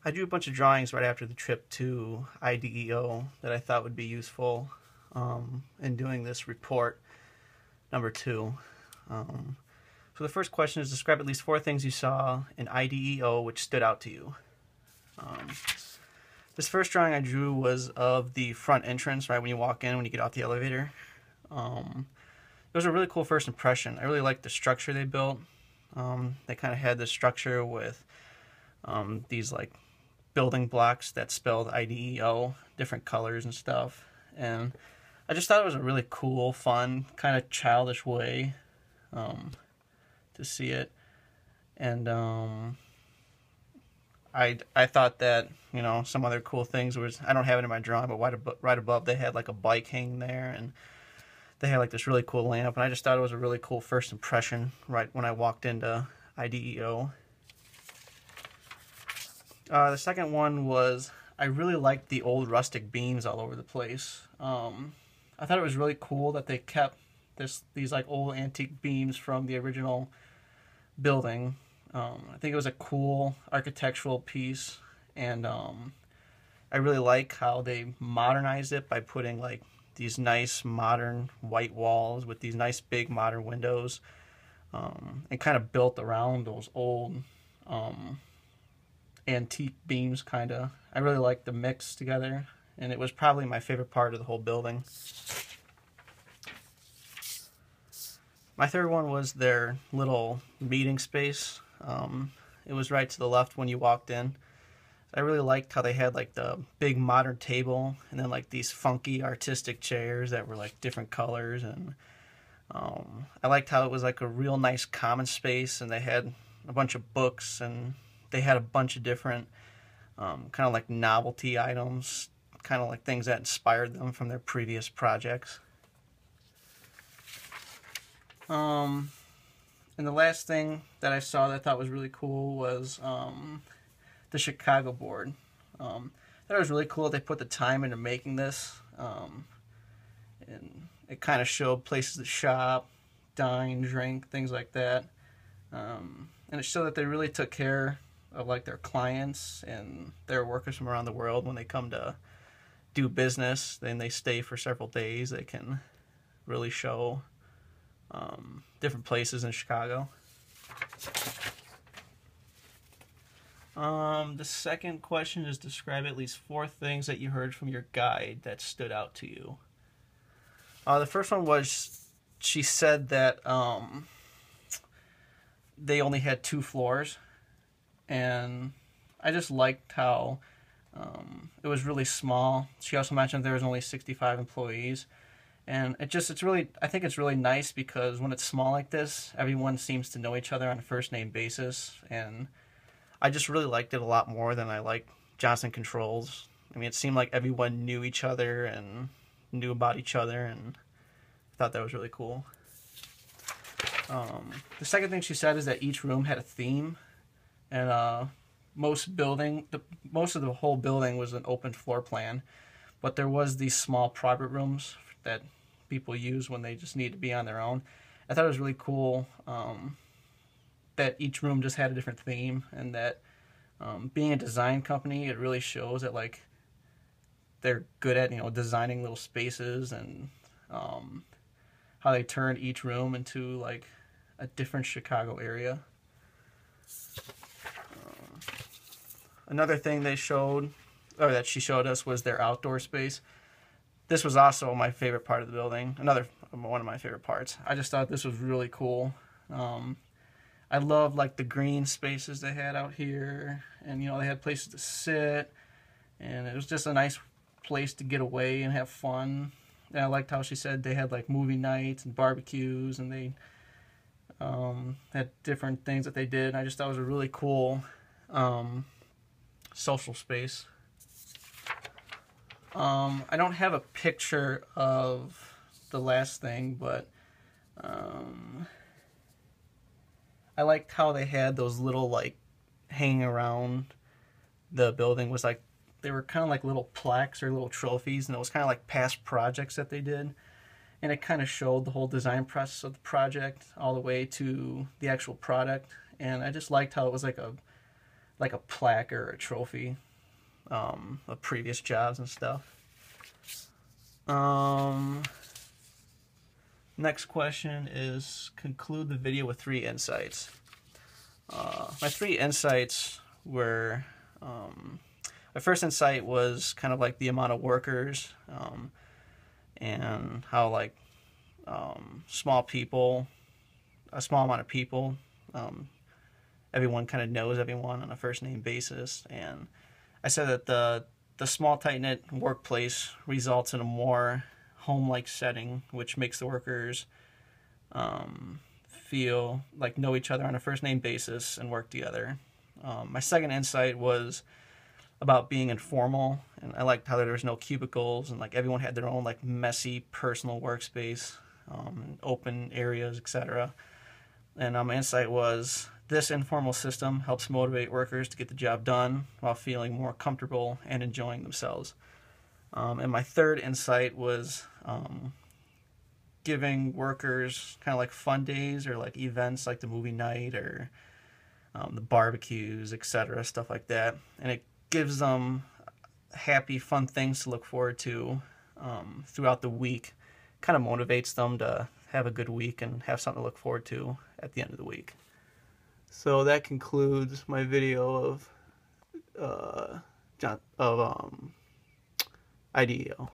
I drew a bunch of drawings right after the trip to IDEO that I thought would be useful in doing this report, number 2. So the first question is, describe at least 4 things you saw in IDEO which stood out to you. This first drawing I drew was of the front entrance, right when you walk in, when you get off the elevator. It was a really cool first impression. I really liked the structure they built. They kind of had this structure with these like building blocks that spelled IDEO, different colors and stuff. And I just thought it was a really cool, fun, kind of childish way to see it. And I thought that, you know, some other cool things was, I don't have it in my drawing, but right above they had like a bike hanging there, and they had like this really cool lamp, and I just thought it was a really cool first impression right when I walked into IDEO. The second one was, I really liked the old rustic beams all over the place. I thought it was really cool that they kept these like old antique beams from the original building. I think it was a cool architectural piece, and I really like how they modernized it by putting like these nice modern white walls with these nice big modern windows, and kind of built around those old antique beams, kind of. I really liked the mix together, and it was probably my favorite part of the whole building. My third one was their little meeting space. It was right to the left when you walked in. I really liked how they had like the big modern table, and then like these funky artistic chairs that were like different colors, and I liked how it was like a real nice common space, and they had a bunch of books, and they had a bunch of different kind of like novelty items, kind of like things that inspired them from their previous projects. And the last thing that I saw that I thought was really cool was the Chicago board. I thought it was really cool that they put the time into making this, and it kind of showed places to shop, dine, drink, things like that. And it showed that they really took care of like their clients and their workers from around the world when they come to do business. Then they stay for several days. They can really show different places in Chicago. The second question is, describe at least 4 things that you heard from your guide that stood out to you. The first one was, she said that they only had 2 floors, and I just liked how it was really small. She also mentioned there was only 65 employees. And I think it's really nice because when it's small like this, everyone seems to know each other on a first name basis. And I just really liked it a lot more than I liked Johnson Controls. I mean, it seemed like everyone knew each other and knew about each other, and I thought that was really cool. The second thing she said is that each room had a theme, and most of the whole building was an open floor plan, but there was these small private rooms that people use when they just need to be on their own. I thought it was really cool that each room just had a different theme, and that being a design company, it really shows that like they're good at, you know, designing little spaces, and how they turned each room into like a different Chicago area. Another thing they showed, or that she showed us, was their outdoor space. This was also my favorite part of the building. One of my favorite parts. I just thought this was really cool. I love like the green spaces they had out here, and you know, they had places to sit, and it was just a nice place to get away and have fun. And I liked how she said they had like movie nights and barbecues, and they had different things that they did. I just thought it was a really cool social space. I don't have a picture of the last thing, but I liked how they had those little like hanging around the building. Was like, they were kind of like little plaques or little trophies, and it was kind of like past projects that they did, and it kind of showed the whole design process of the project all the way to the actual product. And I just liked how it was like like a plaque or a trophy of previous jobs and stuff. Next question is, conclude the video with 3 insights. My 3 insights were, my first insight was kind of like the amount of workers, and how like a small amount of people, everyone kind of knows everyone on a first name basis. And I said that the small tight-knit workplace results in a more home-like setting, which makes the workers feel like know each other on a first name basis and work together. My second insight was about being informal, and I liked how there was no cubicles and like everyone had their own like messy personal workspace, open areas, etc. And my insight was, this informal system helps motivate workers to get the job done while feeling more comfortable and enjoying themselves. And my third insight was giving workers kind of like fun days or like events like the movie night or the barbecues, etc., stuff like that. And it gives them happy, fun things to look forward to throughout the week. Kind of motivates them to have a good week and have something to look forward to at the end of the week. So that concludes my video of IDEO.